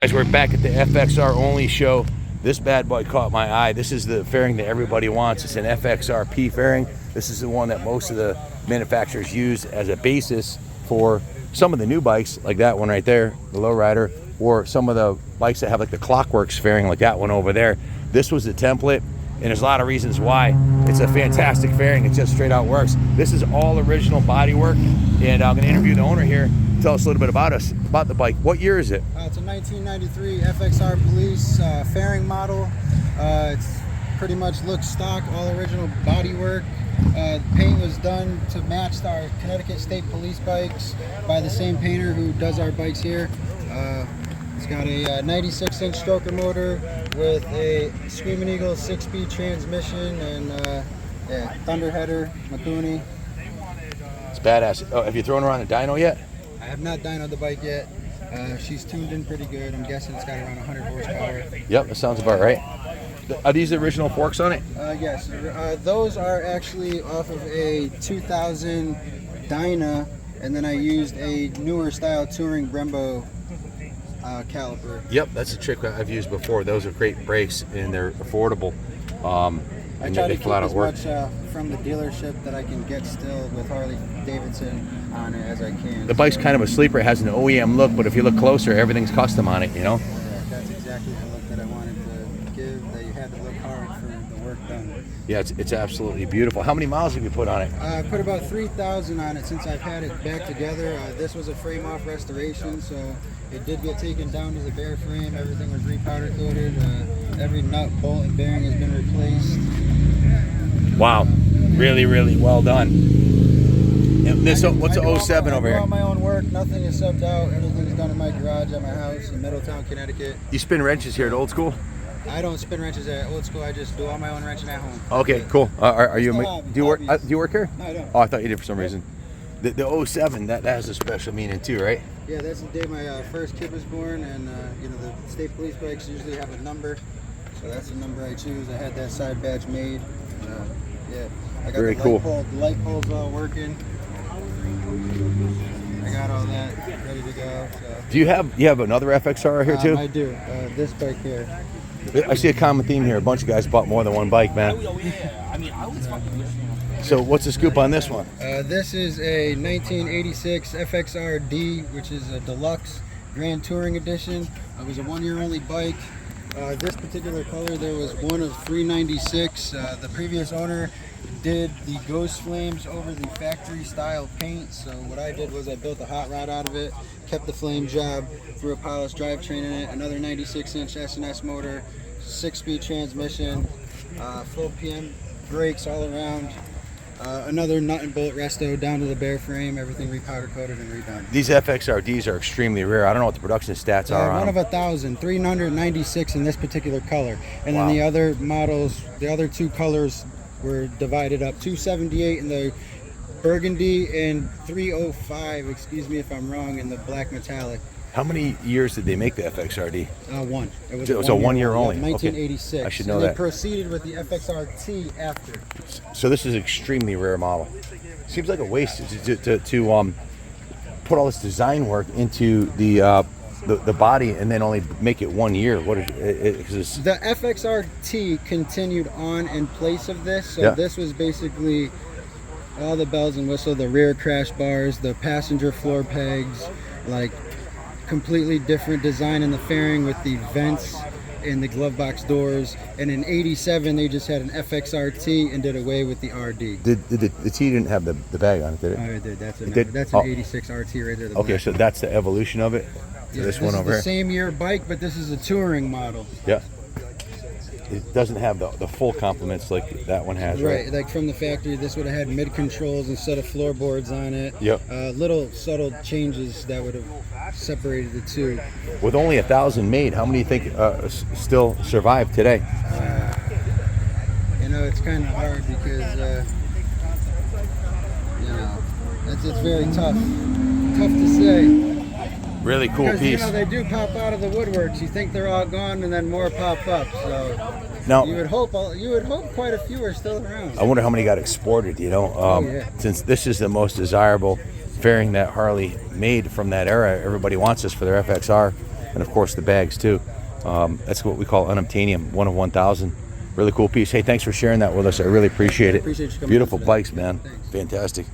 Guys, we're back at the FXR only show. This bad boy caught my eye. This is the fairing that everybody wants. It's an FXRP fairing. This is the one that most of the manufacturers use as a basis for some of the new bikes, like that one right there, the lowrider, or some of the bikes that have like the Clockworks fairing, like that one over there. This was the template, and there's a lot of reasons why. It's a fantastic fairing. It just straight out works. This is all original bodywork, and I'm gonna interview the owner here. Tell us a little bit about the bike. What year is it? It's a 1993 FXR Police fairing model. It's pretty much looks stock, all original bodywork. The paint was done to match our Connecticut State Police bikes by the same painter who does our bikes here. It's got a 96-inch stroker motor with a Screaming Eagle 6-speed transmission and Thunder header, Makuni. It's badass. Oh, have you thrown her on a dyno yet? I have not dynoed the bike yet. She's tuned in pretty good. I'm guessing it's got around 100 horsepower. Yep, that sounds about right. Are these the original forks on it? Yes. Those are actually off of a 2000 Dyna, and then I used a newer style touring Brembo caliper. Yep, that's a trick I've used before. Those are great brakes, and they're affordable. I try to keep as much from the dealership that I can get still with Harley-Davidson on it as I can. The bike's kind of a sleeper. It has an OEM look, but if you look closer, everything's custom on it, you know? Yeah, that's exactly the look that I wanted to give, that you had to look hard for the work done. Yeah, it's absolutely beautiful. How many miles have you put on it? I put about 3,000 on it since I've had it back together. This was a frame-off restoration, so it did get taken down to the bare frame. Everything was repowder coated. Every nut, bolt, and bearing has been replaced. Wow, really, really well done. And this, what's the 07 over here? I do all my own work. Nothing is subbed out. Everything's done in my garage at my house in Middletown, Connecticut. You spin wrenches here at Old School? I don't spin wrenches at Old School. I just do all my own wrenching at home. Okay, cool. Are you? Do you work here? No, I don't. Oh, I thought you did for some reason. The 07, that has a special meaning too, right? Yeah, that's the day my first kid was born, and you know, the state police bikes usually have a number, so that's the number I choose. I had that side badge made. Yeah, I got very cool. The light poles all working. I got all that ready to go. So. Do you have another FXR here too? I do. This bike here. I see a common theme here. A bunch of guys bought more than one bike, man. So what's the scoop on this one? This is a 1986 FXR-D, which is a deluxe Grand Touring Edition. It was a one-year-only bike. This particular color, there was one of 396. The previous owner did the ghost flames over the factory style paint, so what I did was I built a hot rod out of it, kept the flame job, threw a polished drivetrain in it, another 96-inch S&S motor, 6-speed transmission, full PM brakes all around, another nut and bolt resto down to the bare frame, everything repowder coated and redone. These FXRDs are extremely rare. I don't know what the production stats are on one them. of 1,000, 396 in this particular color, and wow. Then the other models, the other two colors were divided up, 278 in the burgundy and 305, excuse me if I'm wrong, in the black metallic. How many years did they make the FXRD? One. It was a 1 year only. 1986. Okay. I should know and that. They proceeded with the FXRT after. So this is an extremely rare model. Seems like a waste to put all this design work into the body and then only make it 1 year. What is the FXRT continued on in place of this, so this was basically all the bells and whistles, the rear crash bars, the passenger floor pegs, like completely different design in the fairing with the vents in the glove box doors. And in '87 they just had an FXRT and did away with the RD. The T didn't have the bag on it, did it? Oh, it did. That's an 86 RT right there. Okay, so that's the evolution of it. Yeah, this one over here. This is the same year bike, but this is a touring model. Yeah. It doesn't have the full complements like that one has, right? Like from the factory, this would have had mid controls instead of floorboards on it. Yep. Little subtle changes that would have separated the two. With only 1,000 made, how many do you think still survive today? You know, it's kind of hard because you know, it's very tough to say. Really cool because, piece. You know, they do pop out of the woodworks. You think they're all gone, and then more pop up. So now, you would hope quite a few are still around. I wonder how many got exported. You know, since this is the most desirable fairing that Harley made from that era, everybody wants this for their FXR. and of course the bags too. That's what we call unobtainium, 1 of 1,000. Really cool piece. Hey, thanks for sharing that with us. I really appreciate it. Appreciate you coming. Beautiful out today. bikes, man. Thanks. Fantastic.